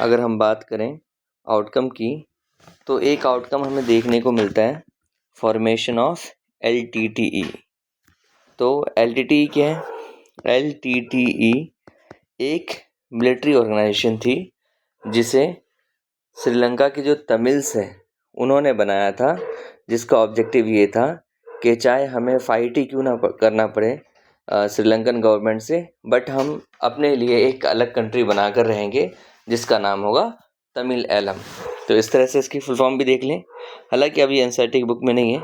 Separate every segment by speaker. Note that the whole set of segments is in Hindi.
Speaker 1: अगर हम बात करें आउटकम की, तो एक आउटकम हमें देखने को मिलता है फॉर्मेशन ऑफ LTTE। तो LTTE क्या है? LTTE एक मिलिट्री ऑर्गेनाइजेशन थी जिसे श्रीलंका के जो तमिल्स हैं उन्होंने बनाया था, जिसका ऑब्जेक्टिव ये था कि चाहे हमें फाइट ही क्यों ना करना पड़े श्रीलंकन गवर्नमेंट से, बट हम अपने लिए एक अलग कंट्री बनाकर रहेंगे जिसका नाम होगा तमिल एलम। तो इस तरह से इसकी फुल फॉर्म भी देख लें, हालांकि अभी एनसीईआरटी की बुक में नहीं है।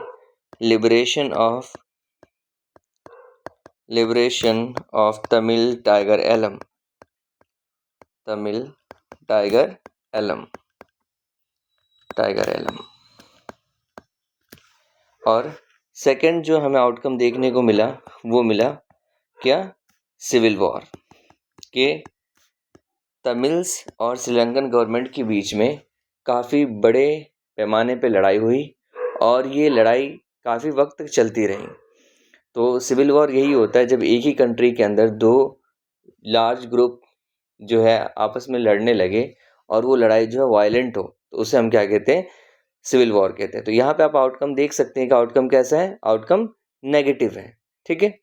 Speaker 1: Liberation of Tamil tiger Eelam, Tamil tiger Eelam. और सेकंड जो हमें आउटकम देखने को मिला वो मिला क्या? सिविल वॉर के तमिल्स और श्रीलंकन गवर्नमेंट के बीच में काफ़ी बड़े पैमाने पे लड़ाई हुई और ये लड़ाई काफ़ी वक्त तक चलती रही। तो सिविल वॉर यही होता है जब एक ही कंट्री के अंदर दो लार्ज ग्रुप जो है आपस में लड़ने लगे और वो लड़ाई जो है वायलेंट हो, तो उसे हम क्या कहते हैं? सिविल वॉर कहते हैं। तो यहाँ पे आप आउटकम देख सकते हैं कि आउटकम कैसा है? आउटकम नेगेटिव है। ठीक है,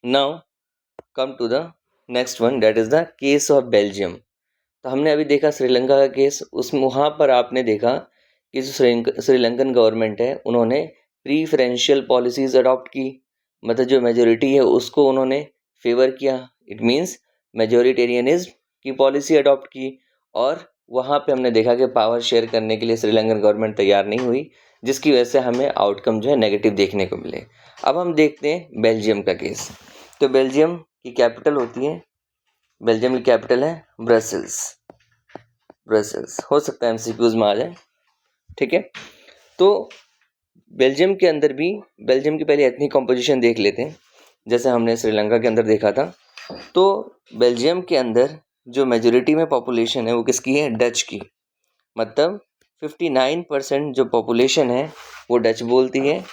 Speaker 1: now come to the next one, that is the case of Belgium. तो हमने अभी देखा श्रीलंका का केस, उसमें वहाँ पर आपने देखा कि जो श्रीलंकन गवर्नमेंट है उन्होंने प्रीफरेंशियल पॉलिसीज अडॉप्ट की, मतलब जो मेजोरिटी है उसको उन्होंने फेवर किया। इट मीन्स मेजोरिटेरियनिज्म की पॉलिसी अडॉप्ट की। और वहाँ पे हमने देखा कि पावर शेयर करने के लिए श्रीलंकन गवर्नमेंट तैयार नहीं हुई, जिसकी वजह से हमें आउटकम जो है नेगेटिव देखने को मिले। अब हम देखते हैं बेल्जियम का केस। तो बेल्जियम की कैपिटल होती है, बेल्जियम की कैपिटल है ब्रसेल्स। हो सकता है एमसीक्यूज में आ जाए। ठीक है, तो बेल्जियम के अंदर भी बेल्जियम की पहले एथनिक कॉम्पोजिशन देख लेते हैं, जैसे हमने श्रीलंका के अंदर देखा था। तो बेल्जियम के अंदर जो मेजोरिटी में पॉपुलेशन है वो किसकी है? डच की। मतलब 59% जो पॉपुलेशन है वो डच बोलती है,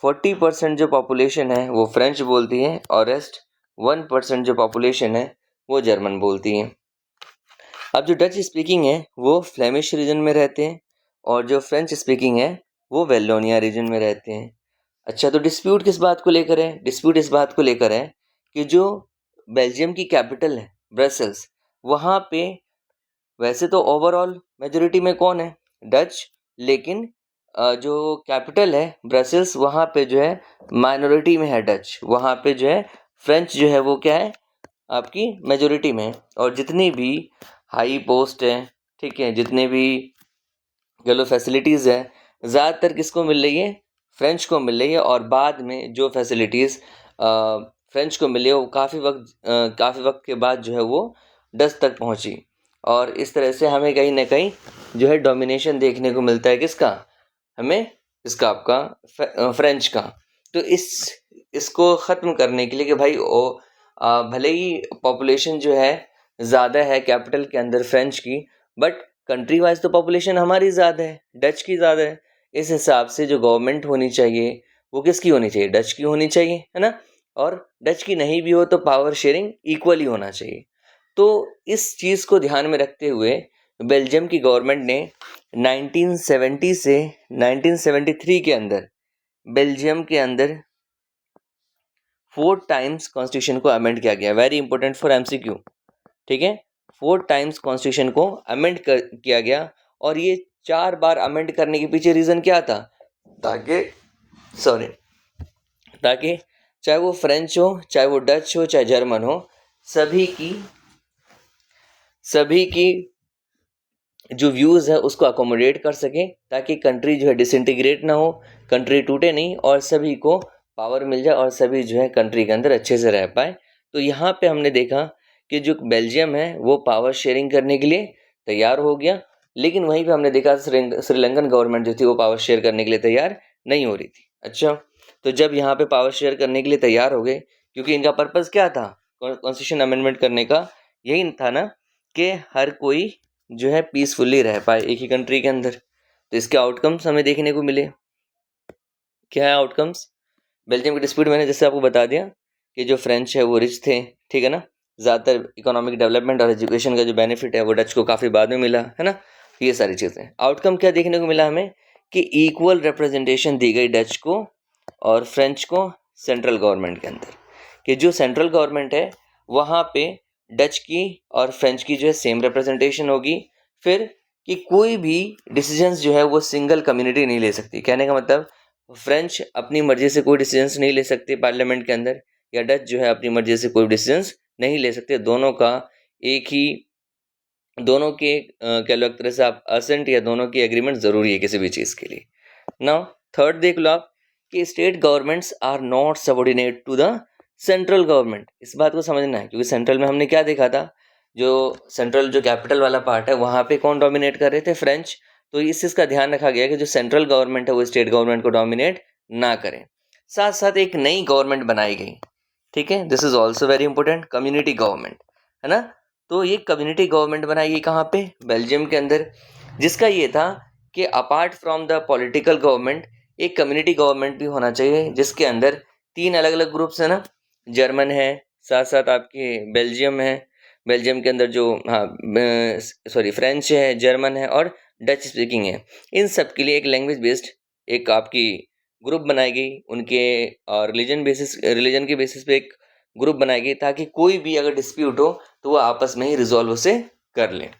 Speaker 1: 40% जो पॉपुलेशन है वो फ्रेंच बोलती है और रेस्ट 1% जो पॉपुलेशन है वो जर्मन बोलती है। अब जो डच स्पीकिंग है वो फ्लेमिश रीजन में रहते हैं और जो फ्रेंच स्पीकिंग है वो वेलोनिया रीजन में रहते हैं। अच्छा, तो डिस्प्यूट किस बात को लेकर है? डिस्प्यूट इस बात को लेकर है कि जो बेल्जियम की कैपिटल है ब्रसेल्स, वहाँ पे वैसे तो ओवरऑल मेजोरिटी में कौन है? डच, लेकिन जो कैपिटल है ब्रसेल्स वहाँ पे जो है माइनॉरिटी में है डच। वहाँ पे जो है फ्रेंच जो है वो क्या है? आपकी मेजोरिटी में है। और जितनी भी हाई पोस्ट है, ठीक है, जितने भी गलो फैसिलिटीज़ है, ज़्यादातर किसको मिल रही है? फ्रेंच को मिल रही है। और बाद में जो फैसिलिटीज़ फ्रेंच को मिली वो काफ़ी वक्त के बाद जो है वो डच तक पहुंची। और इस तरह से हमें कहीं ना कहीं जो है डोमिनेशन देखने को मिलता है किसका? हमें इसका आपका फ्रेंच का। तो इसको ख़त्म करने के लिए कि भाई भले ही पॉपुलेशन जो है ज़्यादा है कैपिटल के अंदर फ्रेंच की, बट कंट्री वाइज तो पॉपुलेशन हमारी ज़्यादा है, डच की ज़्यादा है। इस हिसाब से जो गवर्नमेंट होनी चाहिए वो किसकी होनी चाहिए? डच की होनी चाहिए, है ना। और डच की नहीं भी हो तो पावर शेयरिंग इक्वली होना चाहिए। तो इस चीज़ को ध्यान में रखते हुए बेल्जियम की गवर्नमेंट ने 1970 से 1973 के अंदर बेल्जियम के अंदर 4 टाइम्स कॉन्स्टिट्यूशन को अमेंड किया गया। Very important for MCQ. ठीक है, 4 टाइम्स कॉन्स्टिट्यूशन को अमेंड किया गया। और ये 4 बार अमेंड करने के पीछे रीज़न क्या था? ताकि चाहे वो फ्रेंच हो, चाहे वो डच हो, चाहे जर्मन हो, सभी की जो व्यूज़ है उसको अकोमोडेट कर सके, ताकि कंट्री जो है डिसइंटीग्रेट ना हो, कंट्री टूटे नहीं और सभी को पावर मिल जाए और सभी जो है कंट्री के अंदर अच्छे से रह पाए। तो यहाँ पे हमने देखा कि जो बेल्जियम है वो पावर शेयरिंग करने के लिए तैयार हो गया, लेकिन वहीं पे हमने देखा श्रीलंकन गवर्नमेंट जो थी वो पावर शेयर करने के लिए तैयार नहीं हो रही थी। अच्छा, तो जब यहाँ पे पावर शेयर करने के लिए तैयार हो गए, क्योंकि इनका पर्पज़ क्या था कॉन्स्टिट्यूशन अमेंडमेंट करने का? यही था ना कि हर कोई जो है पीसफुली रह पाए एक ही कंट्री के अंदर। तो इसके आउटकम्स हमें देखने को मिले। क्या है आउटकम्स? बेल्जियम की डिस्प्यूट मैंने जैसे आपको बता दिया कि जो फ्रेंच है वो रिच थे, ठीक है ना, ज़्यादातर इकोनॉमिक डेवलपमेंट और एजुकेशन का जो बेनिफिट है वो डच को काफ़ी बाद में मिला, है ना। ये सारी चीज़ें, आउटकम क्या देखने को मिला हमें कि इक्वल रिप्रेजेंटेशन दी गई डच को और फ्रेंच को सेंट्रल गवर्नमेंट के अंदर, कि जो सेंट्रल गवर्नमेंट है वहाँ पे डच की और फ्रेंच की जो है सेम रिप्रेजेंटेशन होगी। फिर कि कोई भी डिसीजंस जो है वो सिंगल कम्युनिटी नहीं ले सकती। कहने का मतलब फ्रेंच अपनी मर्जी से कोई डिसीजंस नहीं ले सकते पार्लियामेंट के अंदर, या डच जो है अपनी मर्जी से कोई डिसीजंस नहीं ले सकते। दोनों का एक ही, दोनों के कह लो एक तरह से आप असेंट या दोनों की एग्रीमेंट ज़रूरी है किसी भी चीज़ के लिए। नाउ थर्ड देख लो आप कि state governments are not subordinate to the central government. इस बात को समझना है, क्योंकि सेंट्रल में हमने क्या देखा था, जो सेंट्रल जो कैपिटल वाला पार्ट है वहाँ पे कौन डोमिनेट कर रहे थे, फ्रेंच। तो इस चीज़ का ध्यान रखा गया कि जो सेंट्रल गवर्नमेंट है वो स्टेट गवर्नमेंट को डोमिनेट ना करें। साथ साथ एक नई गवर्नमेंट बनाई गई, ठीक है, this is also very important, community government, है ना। तो ये कम्युनिटी गवर्नमेंट बनाई गई कहाँ पे, बेल्जियम के अंदर, जिसका ये था कि apart from the political government एक कम्युनिटी गवर्नमेंट भी होना चाहिए, जिसके अंदर 3 अलग अलग ग्रुप्स है ना, जर्मन है, साथ साथ आपके बेल्जियम है, बेल्जियम के अंदर जो फ्रेंच है, जर्मन है और डच स्पीकिंग है। इन सब के लिए एक लैंग्वेज बेस्ड एक आपकी ग्रुप बनाई गई, उनके रिलीजन के बेसिस पे एक ग्रुप बनाई गई, ताकि कोई भी अगर डिस्प्यूट हो तो वो आपस में ही रिजॉल्व उसे कर लें।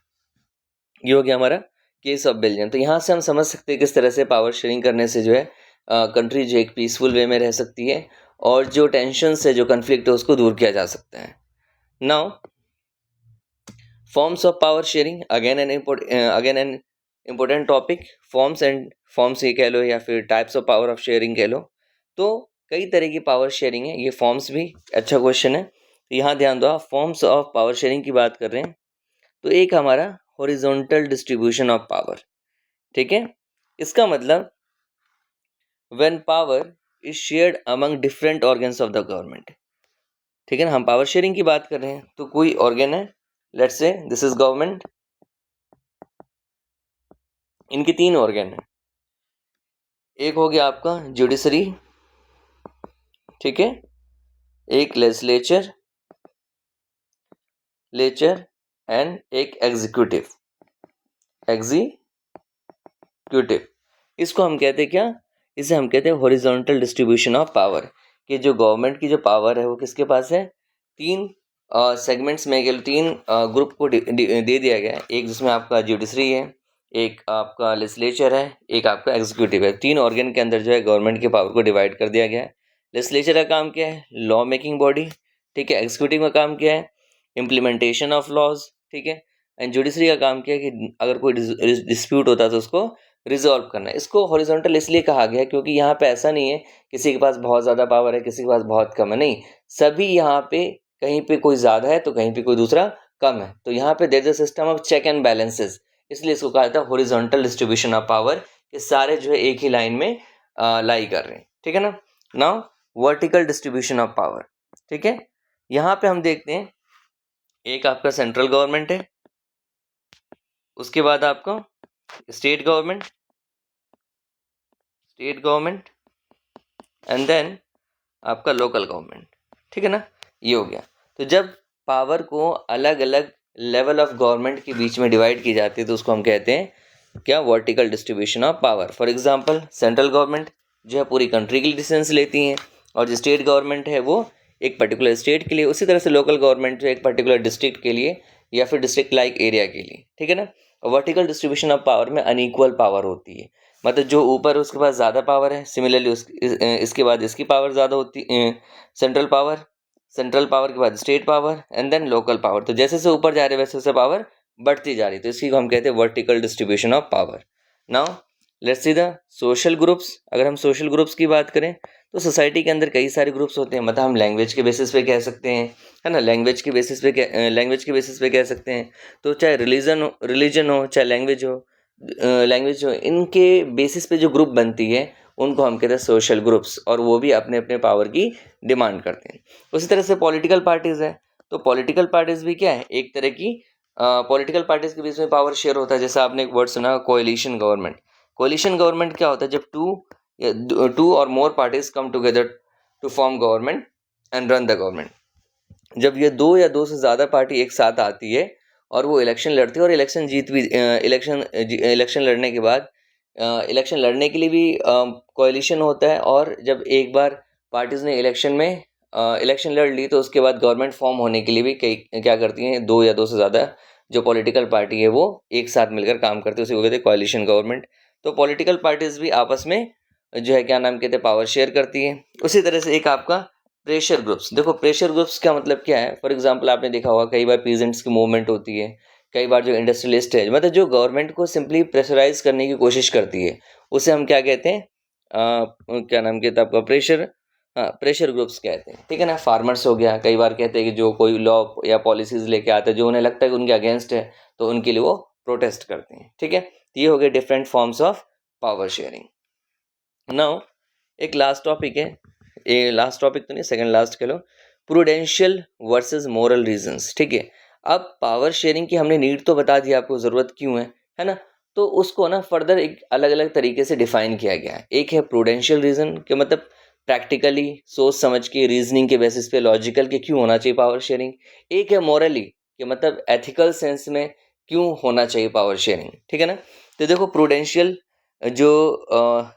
Speaker 1: ये हो गया हमारा केस ऑफ बेल्जियम। तो यहाँ से हम समझ सकते हैं किस तरह से पावर शेयरिंग करने से जो है कंट्री जो एक पीसफुल वे में रह सकती है और जो टेंशन है, जो कन्फ्लिक्ट है, उसको दूर किया जा सकता है। Now forms of power sharing, again an important topic. Forms ये कह लो या फिर types of power of sharing कह लो। तो कई तरह की पावर शेयरिंग है, ये फॉर्म्स भी अच्छा क्वेश्चन है, तो यहाँ ध्यान दो। फॉर्म्स ऑफ पावर शेयरिंग की बात कर रहे हैं, तो एक हमारा हॉरिजॉन्टल डिस्ट्रीब्यूशन ऑफ पावर, ठीक है। इसका मतलब when power is shared among different organs of the government, ठीक है ना। हम पावर शेयरिंग की बात कर रहे हैं, तो कोई ऑर्गन है, let's say this is government, इनके 3 ऑर्गन है। एक हो गया आपका जुडिशरी, ठीक है, एक लेजिस्लेचर एंड एक एग्जीक्यूटिव। इसको हम कहते हैं क्या, इसे हम कहते हैं हॉरिजॉन्टल डिस्ट्रीब्यूशन ऑफ पावर, कि जो गवर्नमेंट की जो पावर है वो किसके पास है, 3 सेगमेंट्स में, 3 ग्रुप को दे दिया गया है। एक जिसमें आपका जुडिशरी है, एक आपका लेजिस्लेचर है, एक आपका एग्जीक्यूटिव है। 3 ऑर्गन के अंदर जो है गवर्नमेंट के पावर को डिवाइड कर दिया गया है। लेजिस्लेचर का काम क्या है, लॉ मेकिंग बॉडी, ठीक है। एग्जीक्यूटिव का काम क्या है, इम्प्लीमेंटेशन ऑफ लॉज, ठीक है। एंड जुडिशरी का काम क्या है कि अगर कोई डिस्प्यूट होता है तो उसको रिजॉल्व करना है। इसको हॉरिजॉन्टल इसलिए कहा गया क्योंकि यहाँ पे ऐसा नहीं है किसी के पास बहुत ज़्यादा पावर है, किसी के पास बहुत कम है, नहीं, सभी यहाँ पे कहीं पे कोई ज़्यादा है तो कहीं पे कोई दूसरा कम है। तो यहाँ पे there is a system of check and balances, इसलिए इसको कहा जाता है हॉरिजॉन्टल डिस्ट्रीब्यूशन ऑफ पावर, कि सारे जो है एक ही लाइन में लाई कर रहे हैं, ठीक है ना। Now vertical distribution of power, ठीक है। यहाँ पे हम देखते हैं एक आपका सेंट्रल गवर्नमेंट है, उसके बाद आपका स्टेट गवर्नमेंट एंड देन आपका लोकल गवर्नमेंट, ठीक है ना। ये हो गया। तो जब पावर को अलग अलग लेवल ऑफ गवर्नमेंट के बीच में डिवाइड की जाती है तो उसको हम कहते हैं क्या, vertical distribution of power. For example central government जो है पूरी कंट्री के लिए डिसीजंस लेती हैं, और जो स्टेट गवर्नमेंट है वो एक पर्टिकुलर स्टेट के लिए, उसी तरह से लोकल गवर्नमेंट जो एक पर्टिकुलर डिस्ट्रिक्ट के लिए या फिर डिस्ट्रिक्ट लाइक एरिया के लिए, ठीक है ना। वर्टिकल डिस्ट्रीब्यूशन ऑफ पावर में अनइक्वल पावर होती है, मतलब जो ऊपर है उसके पास ज़्यादा पावर है, सिमिलरली इसके बाद इसकी पावर ज़्यादा होती है, सेंट्रल पावर के बाद state power and then local power. तो जैसे से ऊपर जा रहे वैसे वैसे पावर बढ़ती जा रही, तो इसी को हम कहते हैं vertical distribution of power. Now let's see the social groups. अगर हम सोशल ग्रुप्स की बात करें तो सोसाइटी के अंदर कई सारे ग्रुप्स होते हैं, मतलब हम लैंग्वेज के बेसिस पे कह सकते हैं, है ना, लैंग्वेज के बेसिस पे कह सकते हैं। तो चाहे रिलीजन हो चाहे लैंग्वेज हो, इनके बेसिस पे जो ग्रुप बनती है उनको हम कहते हैं सोशल ग्रुप्स, और वो भी अपने अपने पावर की डिमांड करते हैं। उसी तरह से पॉलिटिकल पार्टीज है, तो पॉलिटिकल पार्टीज भी क्या है, एक तरह की पॉलिटिकल पार्टीज के बीच में पावर शेयर होता है। जैसा आपने एक वर्ड सुना, कोएलिशन गवर्नमेंट। कोएलिशन गवर्नमेंट क्या होता है, जब टू और more parties come together to form government and run the government. जब ये 2 या 2 से ज़्यादा पार्टी एक साथ आती है और वो इलेक्शन लड़ती है और इलेक्शन लड़ने के बाद इलेक्शन लड़ने के लिए भी कोalition होता है, और जब एक बार पार्टीज ने इलेक्शन लड़ ली तो उसके बाद गवर्नमेंट फॉर्म होने के लिए भी कई क्या करती हैं, 2 या 2 से ज़्यादा जो पॉलिटिकल पार्टी है वो एक साथ मिलकर काम करते हैं, उसे वो कहते हैं कोalition गवर्नमेंट। तो पॉलिटिकल पार्टीज भी आपस में जो है क्या नाम कहते हैं, पावर शेयर करती है। उसी तरह से एक आपका प्रेशर ग्रुप्स। देखो प्रेशर ग्रुप्स का मतलब क्या है, फॉर एग्जांपल आपने देखा होगा कई बार पीजेंट्स की मूवमेंट होती है, कई बार जो इंडस्ट्रियलिस्ट है, मतलब जो गवर्नमेंट को सिंपली प्रेशराइज करने की कोशिश करती है, उसे हम क्या कहते हैं, क्या नाम कहते हैं आपका, प्रेशर ग्रुप्स कहते हैं, ठीक है ना। फार्मर्स हो गया, कई बार कहते हैं कि जो कोई लॉ या पॉलिसीज लेके आते हैं जो उन्हें लगता है कि उनके अगेंस्ट है, तो उनके लिए वो प्रोटेस्ट करते हैं, ठीक है। ये हो गए different forms of power sharing. Now एक लास्ट टॉपिक है, ये लास्ट टॉपिक तो नहीं, सेकंड लास्ट कह लो, प्रूडेंशियल वर्सेस मोरल रीजंस, ठीक है। अब पावर शेयरिंग की हमने नीड तो बता दी आपको, ज़रूरत क्यों है ना। तो उसको ना फर्दर एक अलग अलग तरीके से डिफाइन किया गया है। एक है प्रूडेंशियल रीजन के मतलब प्रैक्टिकली सोच समझ के रीजनिंग के बेसिस पे लॉजिकल के क्यों होना चाहिए पावर शेयरिंग। एक है मॉरली के मतलब एथिकल सेंस में क्यों होना चाहिए पावर शेयरिंग, ठीक है ना। तो देखो प्रूडेंशियल जो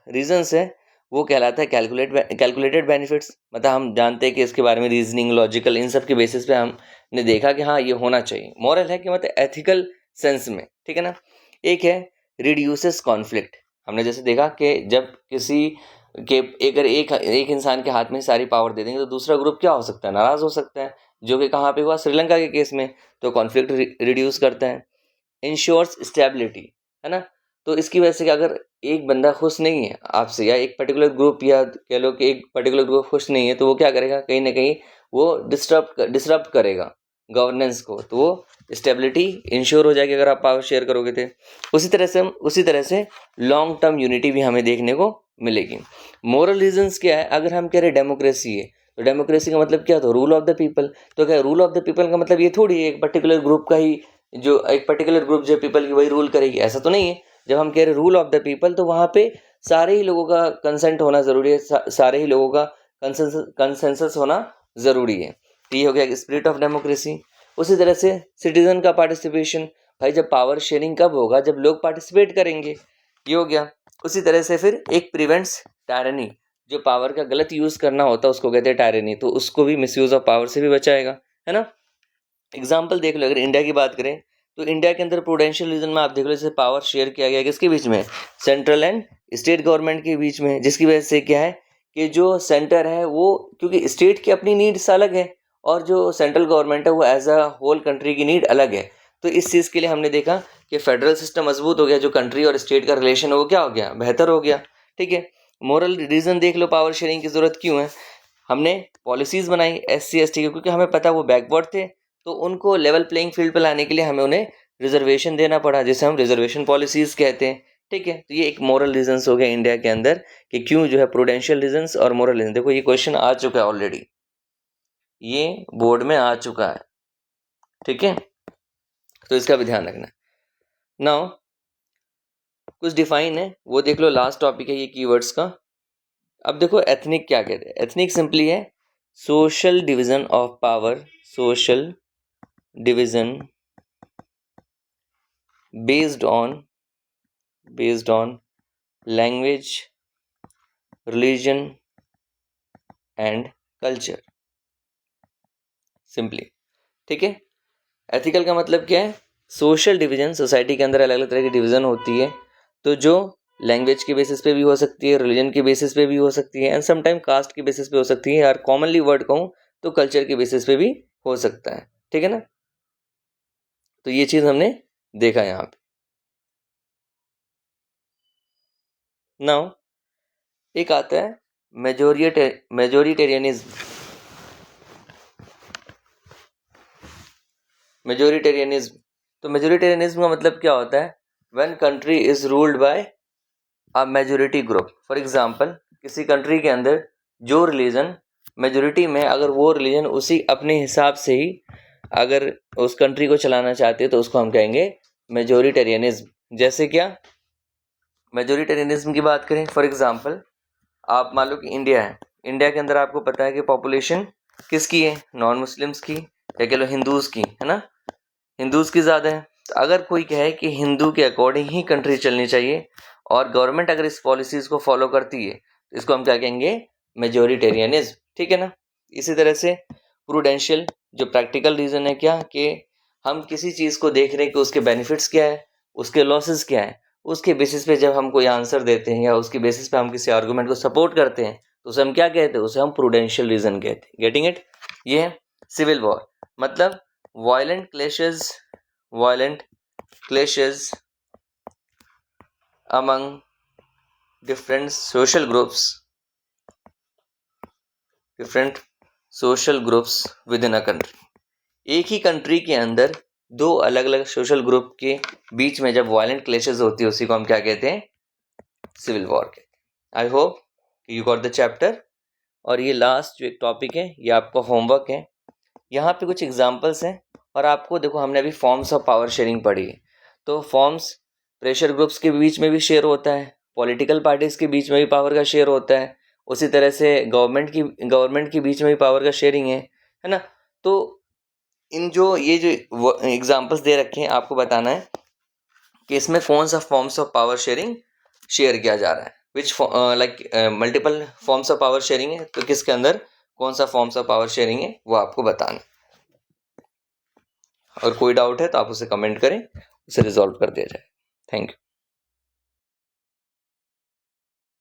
Speaker 1: रीजंस है वो कहलाता है कैलकुलेटेड बेनिफिट्स, मतलब हम जानते हैं कि इसके बारे में रीजनिंग लॉजिकल इन सब के बेसिस पे हमने देखा कि हाँ ये होना चाहिए। मॉरल है कि मतलब एथिकल सेंस में, ठीक है ना। एक है रिड्यूसेस कॉन्फ्लिक्ट, हमने जैसे देखा कि जब किसी के अगर एक इंसान के हाथ में सारी पावर दे देंगे तो दूसरा ग्रुप क्या हो सकता है, नाराज हो सकता है, जो कि कहाँ पे हुआ, श्रीलंका के केस में। तो कॉन्फ्लिक्ट रिड्यूस करता है। इंश्योर्स स्टेबिलिटी, है ना। तो इसकी वजह से कि अगर एक बंदा खुश नहीं है आपसे, या एक पर्टिकुलर ग्रुप, या कह लो कि एक पर्टिकुलर ग्रुप खुश नहीं है, तो वो क्या करेगा, कहीं ना कहीं वो डिस्टर्ब करेगा गवर्नेंस को, तो वो स्टेबिलिटी इंश्योर हो जाएगी अगर आप पावर शेयर करोगे थे। उसी तरह से लॉन्ग टर्म यूनिटी भी हमें देखने को मिलेगी। मोरल रीजंस क्या है, अगर हम कह रहे डेमोक्रेसी है, तो डेमोक्रेसी का मतलब क्या था, रूल ऑफ द पीपल। तो क्या रूल ऑफ द पीपल का मतलब ये थोड़ी है एक पर्टिकुलर ग्रुप का ही, जो एक पर्टिकुलर ग्रुप जो पीपल की वही रूल करेगी, ऐसा तो नहीं है। जब हम कह रहे रूल ऑफ द पीपल, तो वहाँ पे सारे ही लोगों का कंसेंट होना ज़रूरी है, सारे ही लोगों का कंसेंसस होना ज़रूरी है। तो ये हो गया स्पिरिट ऑफ डेमोक्रेसी। उसी तरह से सिटीजन का पार्टिसिपेशन, भाई जब पावर शेयरिंग कब होगा, जब लोग पार्टिसिपेट करेंगे, ये हो गया। उसी तरह से फिर एक प्रिवेंट्स टायरनी, जो पावर का गलत यूज़ करना होता है उसको कहते हैं टायरनी, तो उसको भी मिसयूज़ ऑफ पावर से भी बचाएगा, है ना। एग्जाम्पल देख लो, अगर इंडिया की बात करें तो इंडिया के अंदर प्रूडेंशियल रीजन में आप देख लो जैसे पावर शेयर किया गया किसके बीच में, सेंट्रल एंड स्टेट गवर्नमेंट के बीच में, जिसकी वजह से क्या है कि जो सेंटर है वो, क्योंकि स्टेट की अपनी नीड्स अलग है और जो सेंट्रल गवर्नमेंट है वो एज अ होल कंट्री की नीड अलग है। तो इस चीज़ के लिए हमने देखा कि फेडरल सिस्टम मजबूत हो गया, जो कंट्री और स्टेट का रिलेशन है वो क्या हो गया, बेहतर हो गया, ठीक है। मोरल रीजन देख लो पावर शेयरिंग की जरूरत क्यों है, हमने पॉलिसीज बनाई SC ST की, क्योंकि हमें पता वो बैकवर्ड थे, तो उनको लेवल प्लेइंग फील्ड पर लाने के लिए हमें उन्हें रिजर्वेशन देना पड़ा, जिसे हम रिजर्वेशन पॉलिसीज कहते हैं, ठीक है। तो ये एक मोरल रीजंस हो गया इंडिया के अंदर कि क्यों जो है प्रूडेंशियल रीजंस और मोरल रीजन। देखो ये क्वेश्चन आ चुका है ऑलरेडी, ये बोर्ड में आ चुका है, ठीक है, तो इसका भी ध्यान रखना। नाउ कुछ डिफाइन है वो देख लो, लास्ट टॉपिक है ये कीवर्ड्स का। अब देखो एथनिक क्या कहते हैं, एथनिक सिंपली है social division of power, social division based on language, religion and culture, simply, ठीक है। एथिकल का मतलब क्या है, सोशल डिवीजन, सोसाइटी के अंदर अलग अलग तरह की डिवीजन होती है, तो जो लैंग्वेज के बेसिस पे भी हो सकती है, रिलीजन के बेसिस पे भी हो सकती है, एंड समटाइम कास्ट के बेसिस पे हो सकती है, यार कॉमनली वर्ड कहूँ तो कल्चर के बेसिस पे भी हो सकता है, ठीक है ना। तो ये चीज़ हमने देखा यहाँ पे। नाउ एक आता है मेजोरिटेरियनिज्म। तो मेजोरिटेरियनिज्म का मतलब क्या होता है, when country is ruled by a majority group. For example किसी कंट्री के अंदर जो रिलीजन मेजोरिटी में, अगर वो रिलीजन उसी अपने हिसाब से ही अगर उस कंट्री को चलाना चाहते हैं तो उसको हम कहेंगे मेजोरिटेरियनिज्म। जैसे क्या, मेजोरिटेरियनिज्म की बात करें, फॉर एग्जांपल आप मान लो कि इंडिया है, इंडिया के अंदर आपको पता है कि पॉपुलेशन किसकी है, नॉन मुस्लिम्स की, या कह लो हिंदूज की, है ना, हिंदूज की ज़्यादा है। तो अगर कोई कहे कि हिंदू के अकॉर्डिंग ही कंट्री चलनी चाहिए और गवर्नमेंट अगर इस पॉलिसीज़ को फॉलो करती है तो इसको हम क्या कहेंगे, मेजोरिटेरियनिज्म, ठीक है ना। इसी तरह से प्रूडेंशियल, जो प्रैक्टिकल रीज़न है क्या, कि हम किसी चीज़ को देख रहे हैं कि उसके बेनिफिट्स क्या है, उसके लॉसेस क्या है, उसके बेसिस पे जब हम कोई आंसर देते हैं या उसके बेसिस पे हम किसी आर्गूमेंट को सपोर्ट करते हैं तो उसे हम क्या कहते हैं, उसे हम प्रूडेंशियल रीज़न कहते हैं। Getting it. ये है सिविल वॉर, मतलब violent clashes among different social groups within a country। एक ही कंट्री के अंदर दो अलग अलग सोशल ग्रुप के बीच में जब वायलेंट क्लेशेस होती है उसी को हम क्या कहते हैं, सिविल वॉर कहते हैं। I hope you got the chapter. और ये लास्ट जो एक टॉपिक है ये आपका होमवर्क है। यहाँ पे कुछ एग्जांपल्स हैं और आपको देखो, हमने अभी फॉर्म्स ऑफ पावर शेयरिंग पढ़ी है, तो फॉर्म्स प्रेशर ग्रुप्स के बीच में भी शेयर होता है, पॉलिटिकल पार्टीज के बीच में भी पावर का शेयर होता है, उसी तरह से गवर्नमेंट के बीच में भी पावर का शेयरिंग है ना। तो इन जो ये जो एग्जांपल्स दे रखे हैं आपको बताना है कि इसमें कौन सा forms of power sharing share किया जा रहा है, which like multiple forms of power sharing है, तो किसके अंदर कौन सा फॉर्म्स ऑफ पावर शेयरिंग है वो आपको बताना है। और कोई डाउट है तो आप उसे कमेंट करें, उसे रिजॉल्व कर दिया जाए। Thank you.